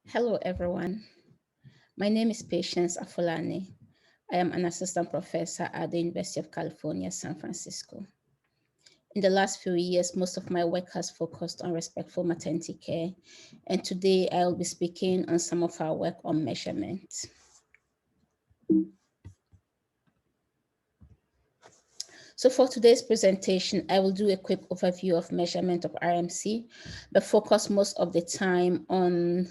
Hello, everyone. My name is Patience Afulani. I am an assistant professor at the University of California, San Francisco. In the last few years, most of my work has focused on respectful maternity care, and today I will be speaking on some of our work on measurement. So for today's presentation, I will do a quick overview of measurement of RMC, but focus most of the time on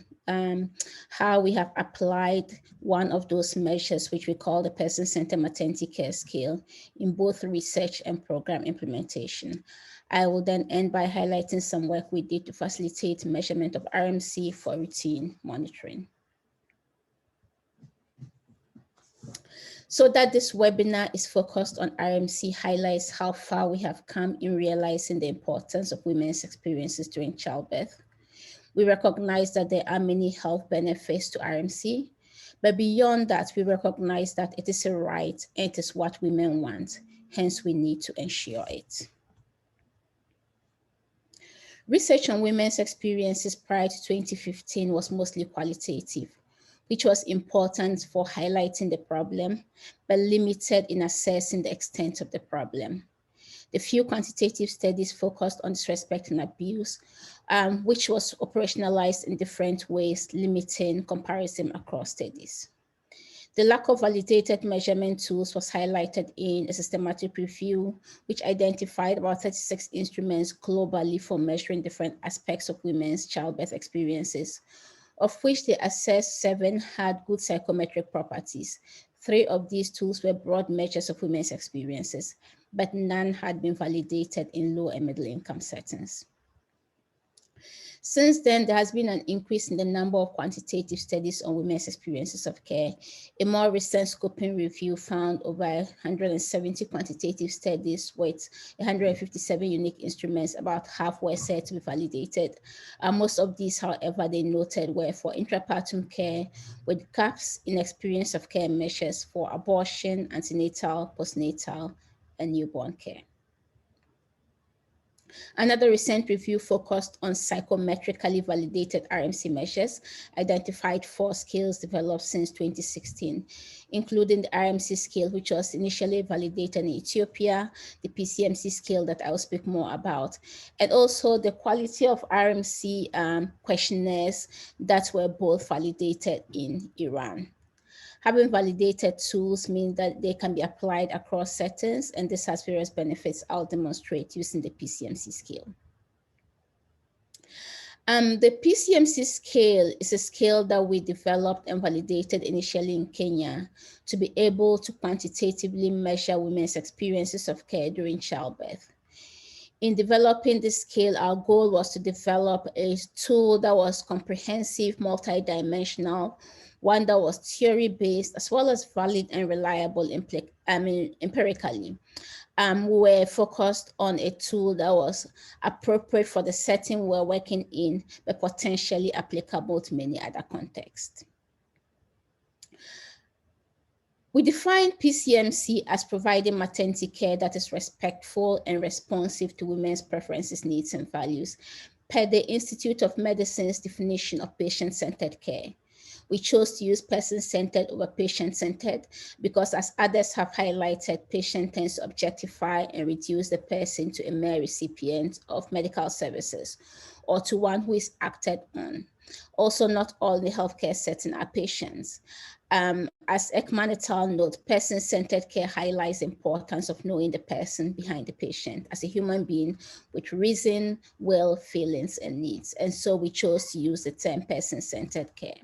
how we have applied one of those measures, which we call the person-centered maternity care scale, in both research and program implementation. I will then end by highlighting some work we did to facilitate measurement of RMC for routine monitoring. So that this webinar is focused on RMC highlights how far we have come in realizing the importance of women's experiences during childbirth. We recognize that there are many health benefits to RMC, but beyond that, we recognize that it is a right and it is what women want. Hence, we need to ensure it. Research on women's experiences prior to 2015 was mostly qualitative, which was important for highlighting the problem, but limited in assessing the extent of the problem. The few quantitative studies focused on disrespect and abuse, which was operationalized in different ways, limiting comparison across studies. The lack of validated measurement tools was highlighted in a systematic review, which identified about 36 instruments globally for measuring different aspects of women's childbirth experiences, of which they assessed 7 had good psychometric properties. 3 of these tools were broad measures of women's experiences, but none had been validated in low and middle income settings. Since then, there has been an increase in the number of quantitative studies on women's experiences of care. A more recent scoping review found over 170 quantitative studies with 157 unique instruments. About half were said to be validated. Most of these, however, they noted were for intrapartum care with gaps in experience of care measures for abortion, antenatal, postnatal, and newborn care. Another recent review focused on psychometrically validated RMC measures, identified 4 scales developed since 2016, including the RMC scale, which was initially validated in Ethiopia, the PCMC scale that I will speak more about, and also the quality of RMC questionnaires that were both validated in Iran. Having validated tools means that they can be applied across settings, and this has various benefits I'll demonstrate using the PCMC scale. The PCMC scale is a scale that we developed and validated initially in Kenya to be able to quantitatively measure women's experiences of care during childbirth. In developing this scale, our goal was to develop a tool that was comprehensive, multidimensional, one that was theory-based, as well as valid and reliable empirically. We were focused on a tool that was appropriate for the setting we're working in, but potentially applicable to many other contexts. We define PCMC as providing maternity care that is respectful and responsive to women's preferences, needs, and values, per the Institute of Medicine's definition of patient-centered care. We chose to use person-centered over patient-centered because, as others have highlighted, patient tends to objectify and reduce the person to a mere recipient of medical services or to one who is acted on. Also, not all in the healthcare setting are patients. As Ekman et al. Note, person-centered care highlights the importance of knowing the person behind the patient as a human being with reason, will, feelings, and needs. And so we chose to use the term person-centered care.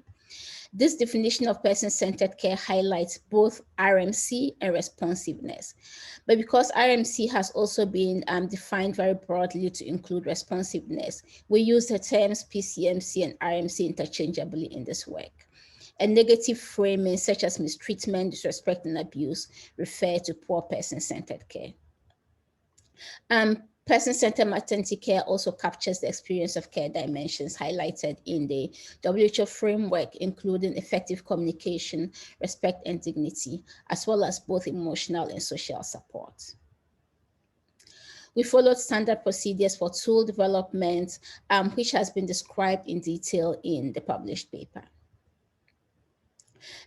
This definition of person-centered care highlights both RMC and responsiveness. But because RMC has also been defined very broadly to include responsiveness, we use the terms PCMC and RMC interchangeably in this work. And negative framing such as mistreatment, disrespect, and abuse refer to poor person-centered care. Person-centered maternity care also captures the experience of care dimensions highlighted in the WHO framework, including effective communication, respect, and dignity, as well as both emotional and social support. We followed standard procedures for tool development, which has been described in detail in the published paper.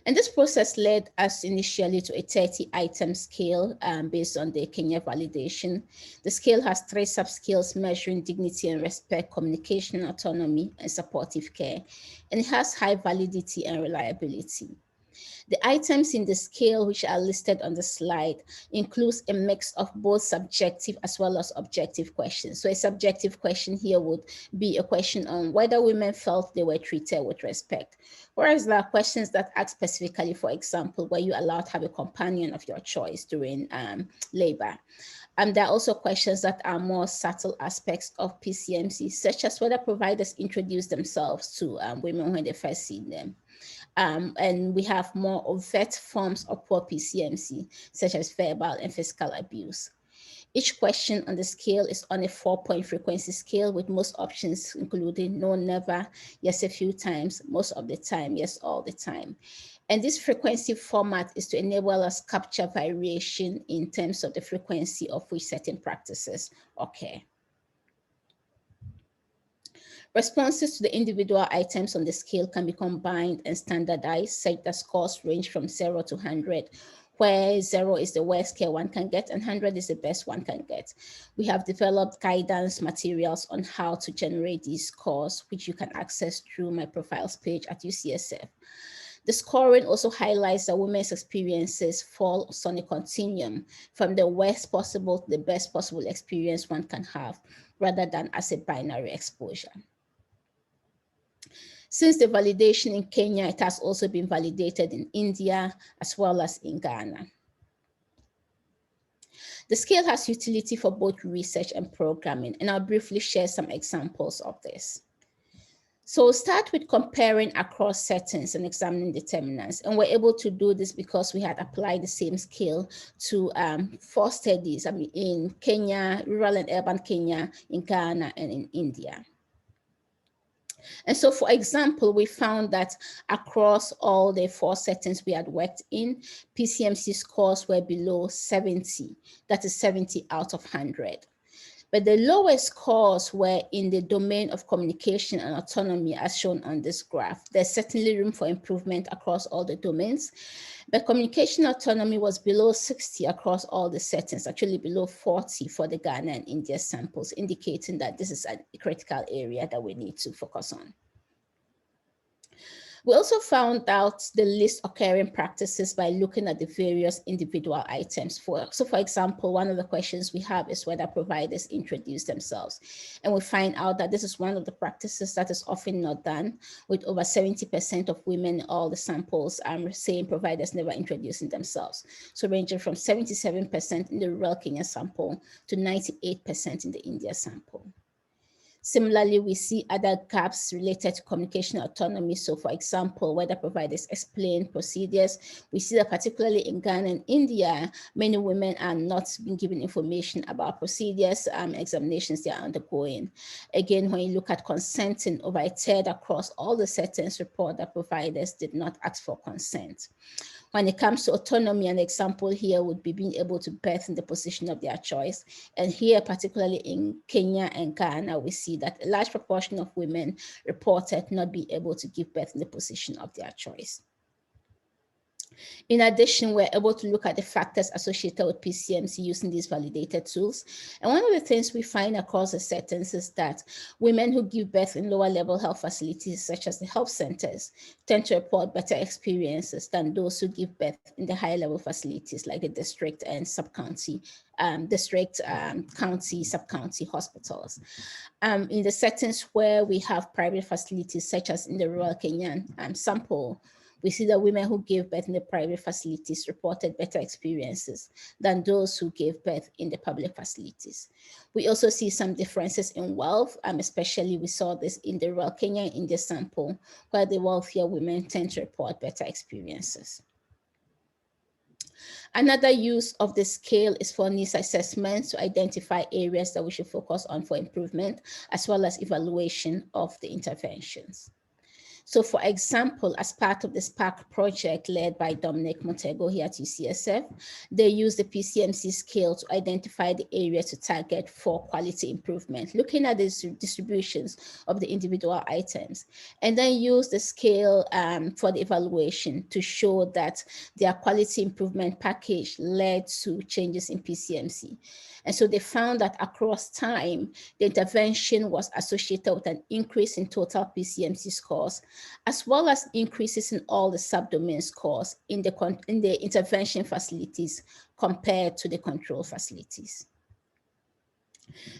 And this process led us initially to a 30-item scale based on the Kenya validation. The scale has 3 subscales measuring dignity and respect, communication, autonomy, and supportive care. And it has high validity and reliability. The items in the scale, which are listed on the slide, includes a mix of both subjective as well as objective questions. So a subjective question here would be a question on whether women felt they were treated with respect. Whereas there are questions that ask specifically, for example, were you allowed to have a companion of your choice during labor? And there are also questions that are more subtle aspects of PCMC, such as whether providers introduce themselves to women when they first see them. And we have more overt forms of poor PCMC, such as verbal and physical abuse. Each question on the scale is on a 4-point frequency scale, with most options including no, never, yes a few times, most of the time, yes all the time. And this frequency format is to enable us capture variation in terms of the frequency of which certain practices occur. Responses to the individual items on the scale can be combined and standardized, such that scores range from 0 to 100, where 0 is the worst scale one can get and 100 is the best one can get. We have developed guidance materials on how to generate these scores, which you can access through my profiles page at UCSF. The scoring also highlights that women's experiences fall on a continuum from the worst possible to the best possible experience one can have, rather than as a binary exposure. Since the validation in Kenya, it has also been validated in India as well as in Ghana. The scale has utility for both research and programming, and I'll briefly share some examples of this. So we'll start with comparing across settings and examining determinants. And we're able to do this because we had applied the same scale to 4 studies in Kenya, rural and urban Kenya, in Ghana, and in India. And so, for example, we found that across all the 4 settings we had worked in, PCMC scores were below 70. That is 70 out of 100. But the lowest scores were in the domain of communication and autonomy, as shown on this graph. There's certainly room for improvement across all the domains, but communication autonomy was below 60 across all the settings, actually below 40 for the Ghana and India samples, indicating that this is a critical area that we need to focus on. We also found out the least occurring practices by looking at the various individual items. So for example, one of the questions we have is whether providers introduce themselves. And we find out that this is one of the practices that is often not done, with over 70% of women in all the samples saying providers never introducing themselves. So ranging from 77% in the rural Kenya sample to 98% in the India sample. Similarly, we see other gaps related to communication autonomy. So for example, whether providers explain procedures, we see that particularly in Ghana and India, many women are not being given information about procedures, examinations they are undergoing. Again, when you look at consenting, over a third across all the settings report that providers did not ask for consent. When it comes to autonomy, an example here would be being able to birth in the position of their choice. And here, particularly in Kenya and Ghana, we see that a large proportion of women reported not being able to give birth in the position of their choice. In addition, we're able to look at the factors associated with PCMC using these validated tools. And one of the things we find across the settings is that women who give birth in lower level health facilities, such as the health centers, tend to report better experiences than those who give birth in the higher level facilities like the district and sub-county, county, sub-county hospitals. In the settings where we have private facilities, such as in the rural Kenyan sample, we see that women who gave birth in the private facilities reported better experiences than those who gave birth in the public facilities. We also see some differences in wealth, especially we saw this in the rural Kenya and India sample, where the wealthier women tend to report better experiences. Another use of the scale is for needs assessments to identify areas that we should focus on for improvement, as well as evaluation of the interventions. So for example, as part of the SPARK project led by Dominic Montego here at UCSF, they used the PCMC scale to identify the area to target for quality improvement, looking at the distributions of the individual items, and then use the scale for the evaluation to show that their quality improvement package led to changes in PCMC. And so they found that across time, the intervention was associated with an increase in total PCMC scores, as well as increases in all the subdomain scores in the intervention facilities compared to the control facilities.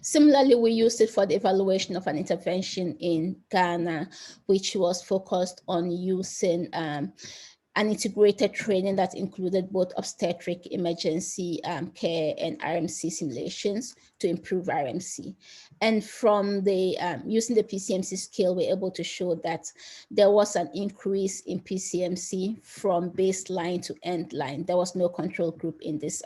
Similarly, we used it for the evaluation of an intervention in Ghana, which was focused on using an integrated training that included both obstetric emergency care and RMC simulations to improve RMC. And from the using the PCMC scale, we're able to show that there was an increase in PCMC from baseline to end line. There was no control group in this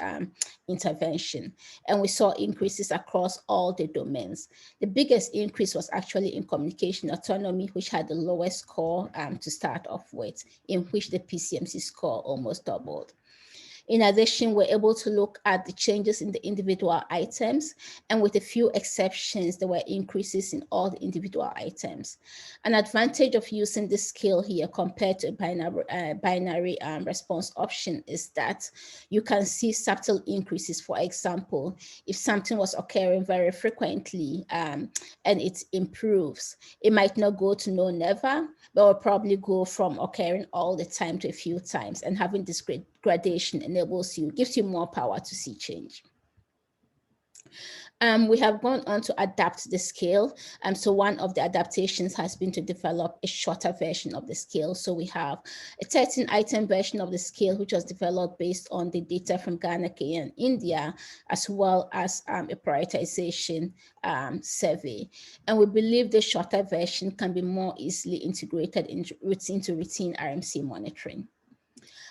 intervention. And we saw increases across all the domains. The biggest increase was actually in communication autonomy, which had the lowest score to start off with, in which the PCMC score almost doubled. In addition, we're able to look at the changes in the individual items, and with a few exceptions, there were increases in all the individual items. An advantage of using this scale here compared to a binary response option is that you can see subtle increases. For example, if something was occurring very frequently and it improves, it might not go to no never, but will probably go from occurring all the time to a few times, and having this great gradation gives you more power to see change. We have gone on to adapt the scale. So one of the adaptations has been to develop a shorter version of the scale. So we have a 13-item version of the scale, which was developed based on the data from Ghana, Kenya, and India, as well as a prioritization survey. And we believe the shorter version can be more easily integrated into routine RMC monitoring.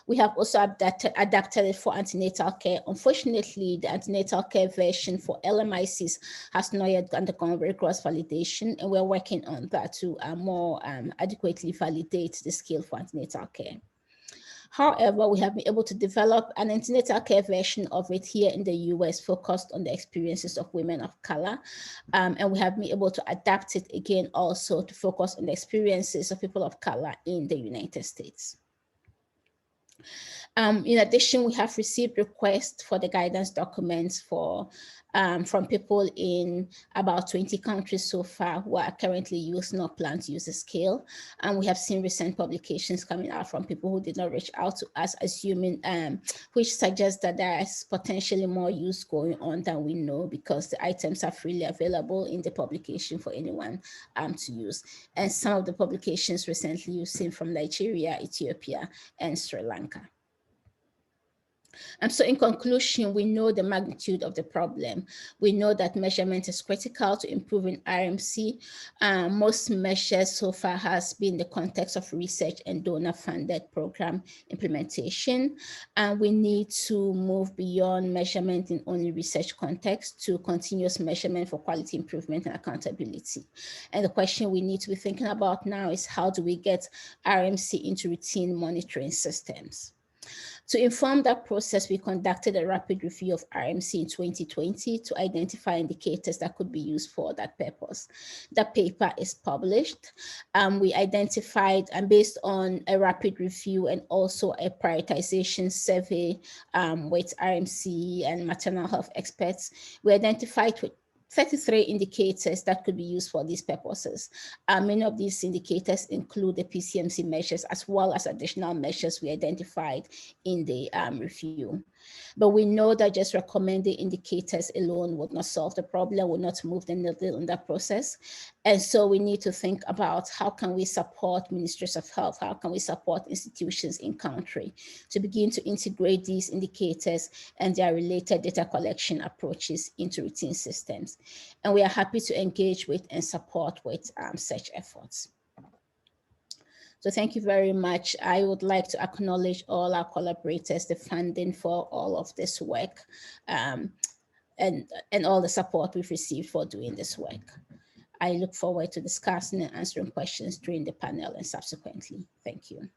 We have also adapted it for antenatal care. Unfortunately, the antenatal care version for LMICs has not yet undergone rigorous validation, and we're working on that to more adequately validate the scale for antenatal care. However, we have been able to develop an antenatal care version of it here in the US, focused on the experiences of women of color. And we have been able to adapt it again also to focus on the experiences of people of color in the United States. In addition, we have received requests for the guidance documents from people in about 20 countries so far who are currently using or plan to use the scale. And we have seen recent publications coming out from people who did not reach out to us, which suggests that there is potentially more use going on than we know, because the items are freely available in the publication for anyone to use. And some of the publications recently you've seen from Nigeria, Ethiopia, and Sri Lanka. So in conclusion, we know the magnitude of the problem. We know that measurement is critical to improving RMC. Most measures so far has been the context of research and donor-funded program implementation. And we need to move beyond measurement in only research context to continuous measurement for quality improvement and accountability. And the question we need to be thinking about now is, how do we get RMC into routine monitoring systems? To inform that process, we conducted a rapid review of RMC in 2020 to identify indicators that could be used for that purpose. That paper is published. We identified, and based on a rapid review and also a prioritization survey with RMC and maternal health experts, we identified 33 indicators that could be used for these purposes. Many of these indicators include the PCMC measures, as well as additional measures we identified in the review. But we know that just recommending indicators alone would not solve the problem, would not move the needle in that process. And so we need to think about, how can we support ministries of health? How can we support institutions in country to begin to integrate these indicators and their related data collection approaches into routine systems? And we are happy to engage with and support with such efforts. So thank you very much. I would like to acknowledge all our collaborators, the funding for all of this work, and all the support we've received for doing this work. I look forward to discussing and answering questions during the panel and subsequently. Thank you.